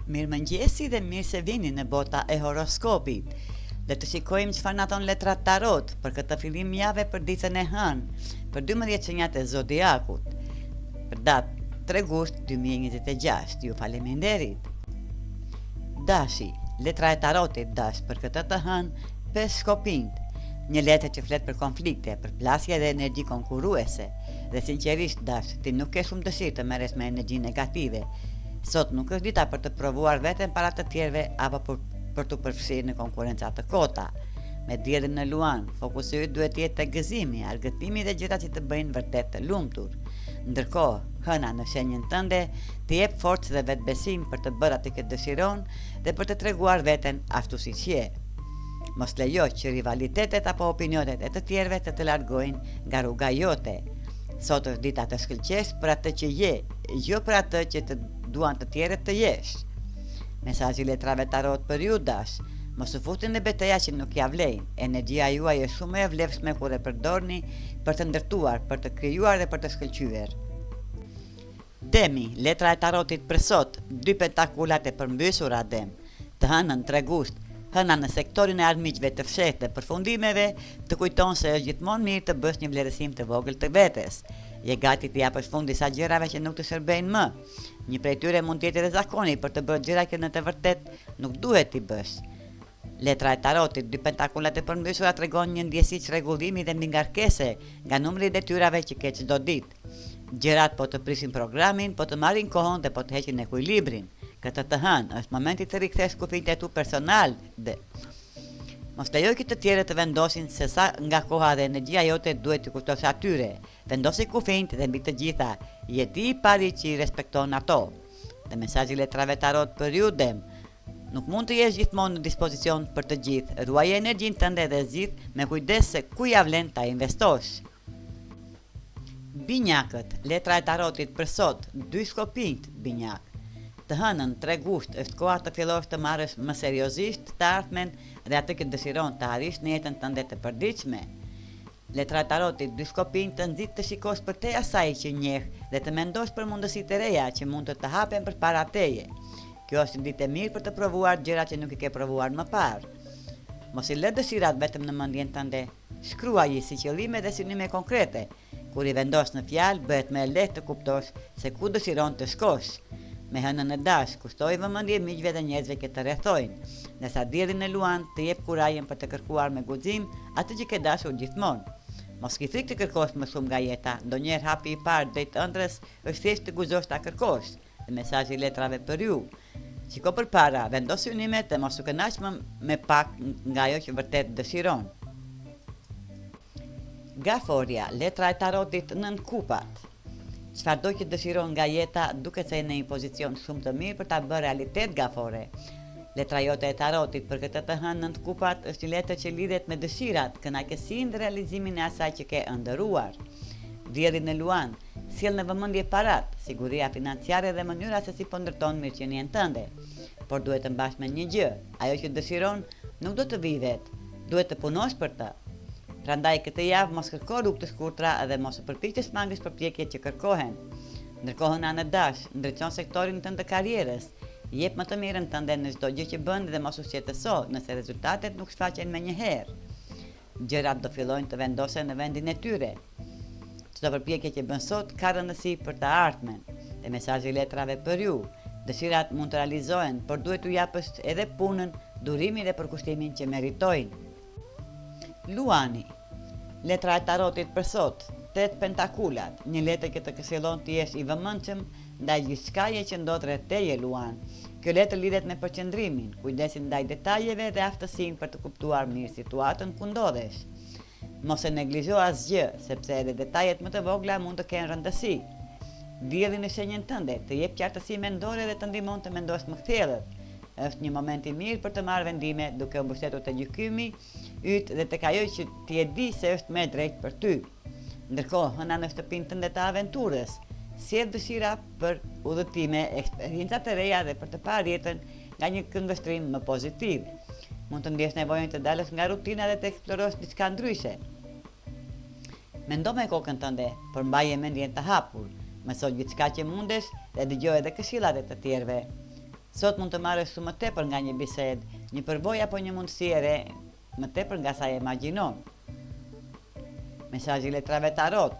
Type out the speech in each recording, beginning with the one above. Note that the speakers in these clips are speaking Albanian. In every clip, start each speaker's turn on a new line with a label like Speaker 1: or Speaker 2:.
Speaker 1: Mirëmëngjesi dhe mirë se vini në bota e horoskopit. Le të shikojmë çfarë na thon letrat tarot për këtë fillim jave për ditën e hënë, për 12 shenjat e zodiakut. Për datë 3 gusht 2026. Ju faleminderit. Dashi, letra e tarotit dash për këtë të hënë 5 shkopind. Një letër që flet për konflikte, për plasje dhe energji konkurruese. Dhe sinqerisht dash, ti nuk ke shumë dëshirë të merresh me energji negative. Sot nuk është dita për të provuar veten para të tjerëve apo për të përfshirë në konkurrenca të kota. Me diellin në Luan, fokusi yt duhet të jetë te gëzimi, argëtimi dhe gjërat që të bëjnë vërtet të lumtur. Ndërkohë, hëna në shenjën tënde të jep forcë dhe vetbesim për të bërë atë që dëshiron dhe për të treguar veten ashtu siç je. Mos lejo që rivalitetet apo opinionet e të tjerëve të largojnë nga rruga jote. Sot është dita të shkëlqesh për atë që je, jo për atë që të duan të tjerët të jesh. Mesazhi letrave tarot për ju dash, mos u futni në betejë që nuk ja vlejnë. Energjia juaj është shumë e vlefshme kur e përdorni për të ndërtuar, për të krijuar dhe për të shkëlqyer. Demi, letra e tarotit për sot, 2 pentakulat e përmbysura dem. Të hënën 3 gusht, hëna në sektorin e armiqve të fshehtë dhe përfundimeve të kujton se është gjithmonë mirë të bësh një vlerësim të vogël të vetes. Je gati të japësh fund disa gjërave që nuk të shërbejnë më. Një prej tyre mund të jetë edhe zakoni për të bërë gjëra që në të vërtet nuk duhet t'i bësh. Letra e tarotit, 2 pentakulat e përmbysura tregon një ndjesi çrregullimi dhe mbi ngarkese nga numri i detyrave që ke çdo ditë. Gjërat po të prisin programin, po të marrin kohën dhe po të heqin ekuilibrin. Këtë të hënë është momenti të rikthesh kufijtë e tu personal dhe mos lejoj që të tjerët të vendosin se sa nga koha dhe energjia jote duhet të kushtosh atyre. Vendosi kufijtë dhe mbi të gjitha, je ti i pari që i respekton ato. Dhe mesazhi letrave tarot për ju dem, nuk mund të jesh gjithmonë në dispozicion për të gjithë. Ruaje energjinë tënde dhe zgjidh me kujdes se ku ja vlen ta investosh. Binjakët, letra e tarotit për sot, 2 shkopind, binjak. Të hënën 3 gusht është koha të fillosh të marrësh më seriozisht të ardhmen dhe atë që dëshiron të arrish në jetën tënde të përditshme. Letra e tarotit 2 shkopind të nxit të shikosh përtej asaj që njeh dhe të mendosh për mundësitë të reja që mund të hapen përpara teje. Kjo është një ditë e mirë për të provuar gjëra që nuk i ke provuar më parë. Mos i lë dëshirat vetëm në mendjen tënde. Shkruaji si qëllime dhe synime konkrete. Kur i vendos në fjalë, bëhet më lehtë të kuptosh se ku dëshiron të shkosh. Me hënën e dash, kushtoj vëmendje miqve dhe njerëzve që të rrethojnë. Nësa dielli në Luan të jep kurajën për të kërkuar me guxim atë që ke dashur gjithmonë. Mos ki frikë të kërkosh më shumë nga jeta, ndonjëherë hapi i parë drejt ëndrrës është thjesht të guxosh ta kërkosh. Dhe mesazhi letrave për ju. Shiko përpara, vendos synimet dhe mos u kënaq me pak nga ajo që vërtet dëshiron. Gaforia, letra e tarotit 9 kupat. Çfarëdo që dëshiron nga jeta duket se je në një pozicion shumë të mirë për ta bërë realitet gafore. Letra jote e tarotit për këtë të hënë 9 kupat është një letër që lidhet me dëshirat, kënaqësinë dhe realizimin e asaj që ke ëndërruar. Dielli në Luan sjell në vëmendje parat, siguria financiare dhe mënyra se si po ndërton mirëqenien tënde. Por duhet të mbash me një gjë, ajo që dëshiron nuk do të vijë vetë, duhet të punosh për të. Prandaj këtë javë mos kërko rrugë të shkurtra dhe mos u përpiq të smangësh përpjekjet që kërkohen. Ndërkohë në dash, ndriçon sektorin tënd të karrierës, jep më të mirën tënde në çdo gjë që bën dhe mos u shqetëso nëse rezultatet nuk shfaqen menjëherë. Gjërat do fillojnë të vendosen në vendin e tyre. Çdo përpjekje që bën sot ka rëndësi për të ardhmen. Dhe mesazhi letrave për ju, dëshirat mund të realizohen, por duhet t'u japësh edhe punën, durimin dhe përkushtimin që meritojnë. Luani, letra e tarotit për sot, 8 pentakulat, një letër që të këshillon të jesh i vëmendshëm ndaj gjithçkaje që ndodh rreth teje Luan. Kjo letër lidhet me përqendrimin, kujdesin ndaj detajeve dhe aftësinë për të kuptuar mirë situatën ku ndodhesh. Mos e neglizho asgjë, sepse edhe detajet më të vogla mund të kenë rëndësi. Dielli në shenjën tënde të jep qartësi mendore dhe të ndihmon të mendosh më thellët. Është një moment i mirë për të marrë vendime duke u mbështetur te gjykimi yt dhe tek ajo që ti e di se është më e drejtë për ty. Ndërkohë, hëna në shtëpinë tënde të aventurës, sjell dëshira për udhëtime, eksperienca të reja dhe për të parë jetën nga një këndvështrim më pozitiv. Mund të ndjesh nevojën të dalësh nga rutina dhe të eksplorosh diçka ndryshe. Mendo me kokën tënde, por mbaje mendjen të hapur. Mëso gjithçka që mundesh dhe dëgjoj edhe këshillat e të tjerëve. Sot mund të marrësh shumë më tepër nga një bisedë, një përvojë apo një mundësi e re, më tepër nga sa e imagjinon. Mesazhi letrave tarot.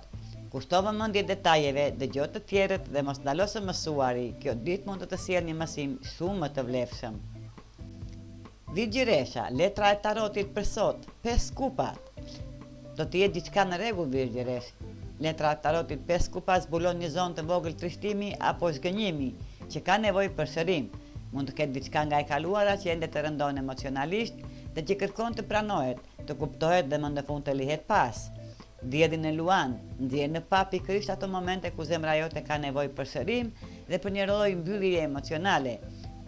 Speaker 1: Kushto vëmendje detajeve, dëgjoj të tjerët dhe mos ndalo së mësuari. Kjo ditë mund të të sjellë një mësim shumë më të vlefshëm. Virgjëresha, letra e tarotit për sot, 5 kupat. Do të jetë diçka në rregull Virgjëresh. Letra e tarotit 5 kupa zbulon një zonë të vogël trishtimi apo zgënjimi që ka nevojë për shërim. Mund të ketë diçka nga e kaluara që ende të rëndon emocionalisht dhe që kërkon të pranohet, të kuptohet dhe më në fund të lihet pas. Diellin e luan, ndjen në pa pikërisht ato momente ku zemra jote ka nevojë për shërim dhe për një lloj mbyllje emocionale.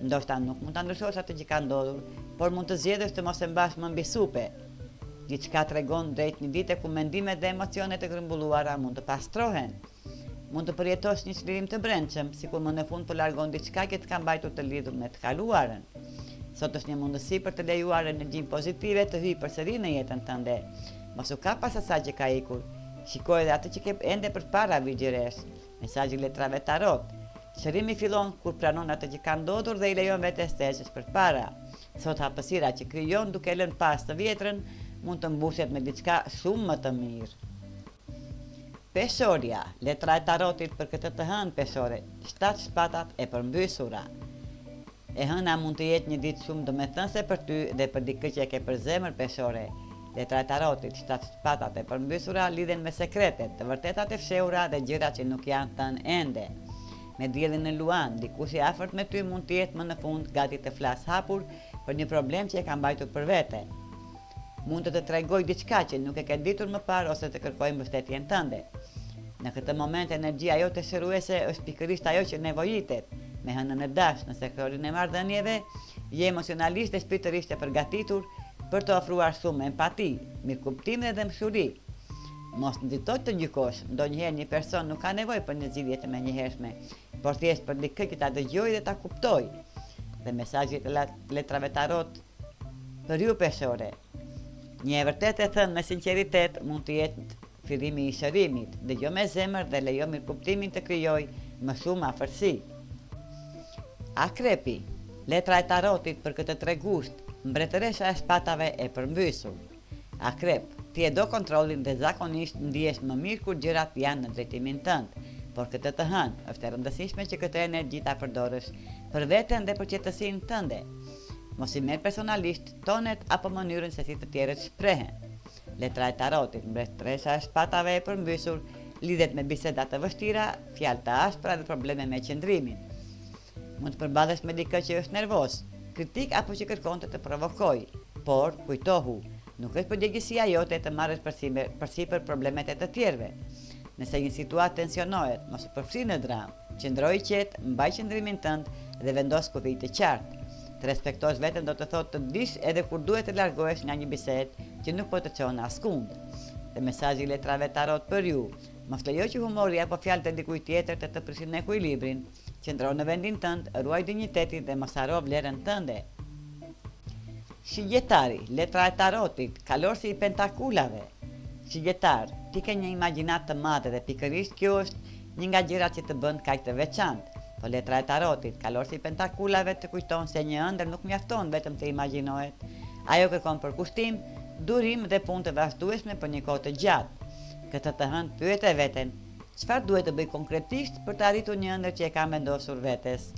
Speaker 1: Ndoshta nuk mund ta ndryshosh atë që ka ndodhur, por mund të zgjedhësh të mos e mbash më mbi supe. Diçka tregon drejt një dite ku mendimet dhe emocionet e grumbulluara mund të pastrohen. Mund të përjetosh një çlirim të brendshëm, sikur më në fund po largon diçka që të ka mbajtur të lidhur me të kaluarën. Sot është një mundësi për të lejuar energjinë pozitive të hyjë përsëri në jetën tënde. Mos u ka pas asaj që ka ikur. Shikoj edhe atë që ke ende përpara Virgjëresh. Mesazhi letrave tarot. Shërimi fillon kur pranon atë që ka ndodhur dhe i lejon vetes të ecësh përpara. Sot hapësira që krijon duke lënë pas të vjetrën mund të mbushet me diçka shumë më të mirë. Peshorja, letra e tarotit për këtë të hënë peshore, 7 shpatat e përmbysura. E hëna mund të jetë një ditë shumë domethënëse për ty dhe për dikë që e ke për zemër peshore. Letra e tarotit, 7 shpatat e përmbysura lidhen me sekretet, të vërtetat e fshehura dhe gjëra që nuk janë thënë ende. Me diellin e luan, dikush i afërt me ty mund të jetë më në fund gati të flas hapur për një problem që e ka mbajtur për vete. Mund të tregoj diçka që nuk e ke ditur më parë ose të kërkoj mbështetjen tënde. Në këtë moment energjia jote shëruese është pikërisht ajo që nevojitet. Me hënën e dashur në sektorin e marrëdhënieve, je emocionalisht dhe shpirtërisht e përgatitur për të ofruar shumë empati, mirëkuptim dhe mëshuri. Mos nxito të gjykosh, ndonjëherë një person nuk ka nevojë për një zgjidhje të menjëhershme, por thjesht për dikë që ta dëgjojë dhe ta kuptojë. Dhe mesazhi i letrave tarot për ju peshore. Një e vërtet e thënë me sinqeritet mund të jetë fillimi i shërimit, dëgjoj me zemër dhe lejo mirëkuptimin të krijoj më shumë afërsi. Akrepi, letra e tarotit për këtë tregusht, mbretëresha e shpatave e përmbysur. Akrep, ti e do kontrollin dhe zakonisht ndihesh më mirë kur gjërat janë në drejtimin tënd, por këtë të hënë është e rëndësishme që këtë energji ta përdorësh për veten dhe për qetësinë tënde. Mos i merr personalisht tonet apo mënyrën se si të tjerët shprehen. Letra e tarotit, mbretëresha e shpatave e përmbysur, lidhet me biseda të vështira, fjalë të ashpra dhe probleme me qëndrimin. Mund të përballesh me dikë që është nervoz, kritik apo që kërkon të provokojë, por kujtohu, nuk është përgjegjësia jote të marrësh përsipër problemet e të tjerëve. Nëse një situatë tensionohet, mos u përfshi në dramë, qëndroj qetë, mbaj qëndrimin tënd dhe vendos kufi të qartë. Të respektosh veten do të thotë të dish edhe kur duhet të largohesh nga një bisedë që nuk po të çon askund. Dhe mesazhi i letrave tarot për ju, mos lejo që humori apo fjalët e dikujt tjetër të prishin ekuilibrin. Qëndro në vendin tënd, ruaj dinjitetin dhe mos haro vlerën tënde. Shigjetari, letra e tarotit, kalorsi i pentakulave. Shigjetar, ti ke një imagjinat të madhe dhe pikërisht kjo është një nga gjërat që të bën kaq të veçantë. Po letra e tarotit, kalorsi i pentakulave të kujton se një ëndër nuk mjafton vetëm të imagjinohet. Ajo kërkon përkushtim, durim dhe punë të vazhdueshme për një kohë të gjatë. Këtë të hënë pyet e veten, çfarë duhet të bëj konkretisht për të arritur një ëndër që e kam vendosur vetes.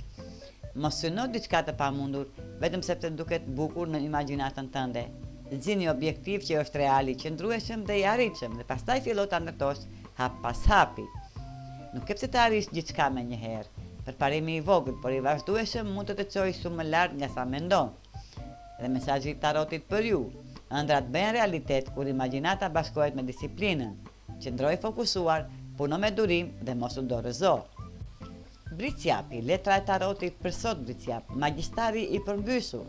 Speaker 1: Mos syno diçka të pamundur, vetëm sepse duket bukur në imagjinatën tënde. Zgjini një objektiv që është real, i qëndrueshëm dhe i arritshëm dhe pastaj fillo ta ndërtosh hap pas hapi. Nuk e pse të arrish gjithçka menjëherë. Përparimi i vogël, por i vazhdueshëm mund të të çojë shumë më lart nga sa mendon. Dhe mesazhi i tarotit për ju, ëndrat bëhen realitet kur imagjinata bashkohet me disiplinën. Qëndroj fokusuar, puno me durim dhe mos u dorëzo. Bricjapi, letra e tarotit për sot Bricjap, magjistari i përmbysur.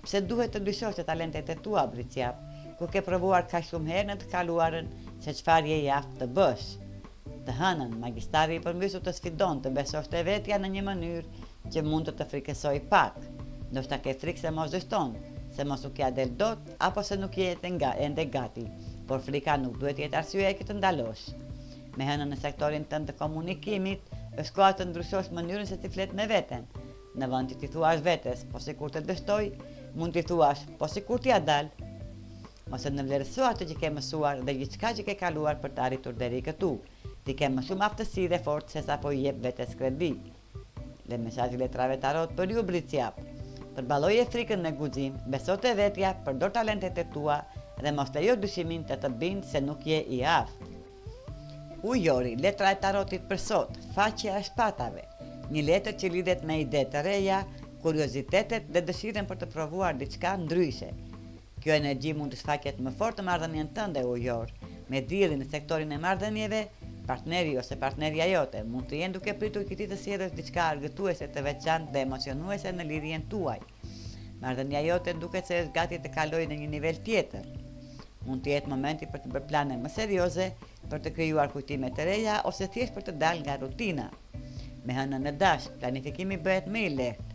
Speaker 1: Pse duhet të ndryshosh të talentet e tua Bricjap, kur ke provuar kaq shumë herë në të kaluarën se çfarë je i aftë të bësh. Të hënën, magjistari i përmbysur të sfidon të besosh te vetja në një mënyrë që mund të të frikësoj pak. Ndoshta ke frikë se mos dështon, se mos u kja del dot apo se nuk je ende gati, por frika nuk duhet jetë arsye që të ndalosh. Me hënën në sektorin tënd të komunikimit, është koha të ndryshosh mënyrën se si flet me veten. në vend që t'i thuash vetes, po sikur të dështoj, mund t'i thuash, po sikur t'ja dal. Ose në vlerëso atë që ke mësuar dhe gjithçka që ke kaluar për të arritur deri këtu. Ti ke më shumë aftësi dhe forcë se sa po i jep vetes kredi. Le mesazhi letrave tarot për ju bricjap. Përballoje frikën në guxim, beso te vetja, përdor talentet e tua dhe mos lejo dyshimin të bindë se nuk je i aftë. Ujori, letra e tarotit për sot, faqja e shpatave, një letër që lidhet me ide të reja, kuriozitetet dhe dëshirën për të provuar diçka ndryshe. Kjo energji mund të shfaqet më fort në marrëdhënien tënde ujor, me diellin në sektorin e marrëdhënieve, partneri ose partnerja jote mund të jenë duke pritur që ti të sjellësh diçka argëtuese të veçantë dhe emocionuese në lidhjen tuaj. Marrëdhënia jote duket se është gati të kalojë në një nivel tjetër. Mund të jetë momenti për të bërë plane më serioze, për të krijuar kujtime të reja ose thjesht për të dalë nga rutina. Me hënën e dash, planifikimi bëhet më i lehtë.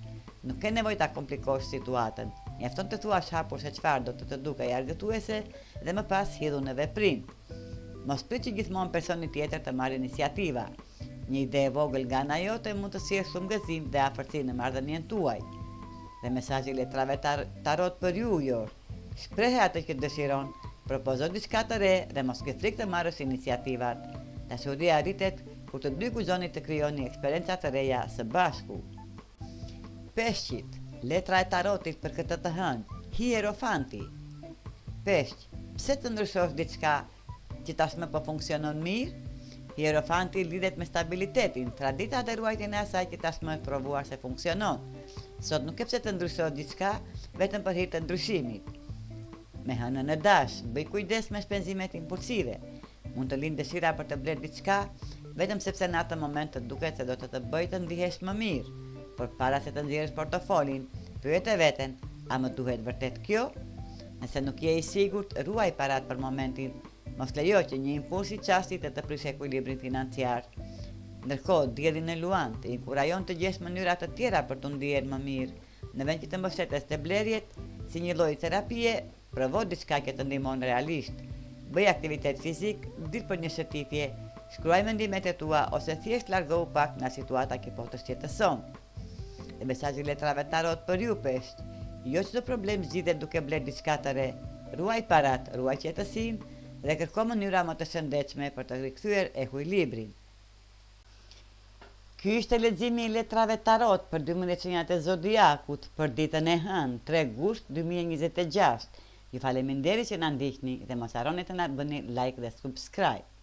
Speaker 1: Nuk ke nevojë ta komplikosh situatën. Mjafton të thuash hapur se çfarë do të dukej argëtuese dhe më pas hidhu në veprim. Mos prit që gjithmonë personi tjetër të marrë iniciativa. Një ide e vogël nga ana jote mund të sjellë shumë gëzim dhe afërsi në marrëdhënien tuaj. Dhe mesazhi letrave tarot për ju ujor. Shprehe atë që dëshiron, propozo diçka të re dhe mos ke frikë të marrësh iniciativat. Dashuria arritet kur të dy guxoni të krijoni eksperienca të reja së bashku. Peshqit, letra e tarotit për këtë të hënë, Hierofanti. Peshq, pse të ndryshosh diçka që tashmë po funksionon mirë? Hierofanti lidhet me stabilitetin, tradita dhe ruajtjen e asaj që tashmë është provuar se funksionon. Sot nuk ke pse të ndryshosh diçka vetëm për hir të ndryshimit. Me hënën e dash, bëj kujdes me shpenzimet impulsive. Mund të lindë dëshira për të bler diçka, vetëm sepse në atë moment të duket se do të bëjë të ndihesh më mirë. Por para se të nxjerrësh portofolin, pyet e veten, a më duhet vërtet kjo? Nëse nuk je i sigurt, ruaj parat për momentin. Mos lejo që një impuls i çastit të prishë ekuilibrin financiar. Ndërkohë, dielli në luan të inkurajon të gjesh mënyra të tjera për të ndier më mirë. Në vend që të mbështetesh te blerjet, si një lloj terapie, provo diçka që të ndihmon realisht. Bëj aktivitet fizik, dil për një shëtitje, shkruaj mendimet e tua ose thjesht largohu pak nga situata që po të shqetëson. Dhe mesazhi letrave tarot për ju peshq. Jo çdo problem zgjidhet duke bler diçka të re. Ruaj parat, ruaj qetësinë dhe kërko mënyra më të shëndetshme për të rikthyer ekuilibrin. Ky ishte leximi i letrave tarot për 12 qenjat e zodiakut për ditën e hënë, 3 gusht 2026. Ju faleminderit që na ndiqni dhe mos harroni të na bëni like dhe subscribe.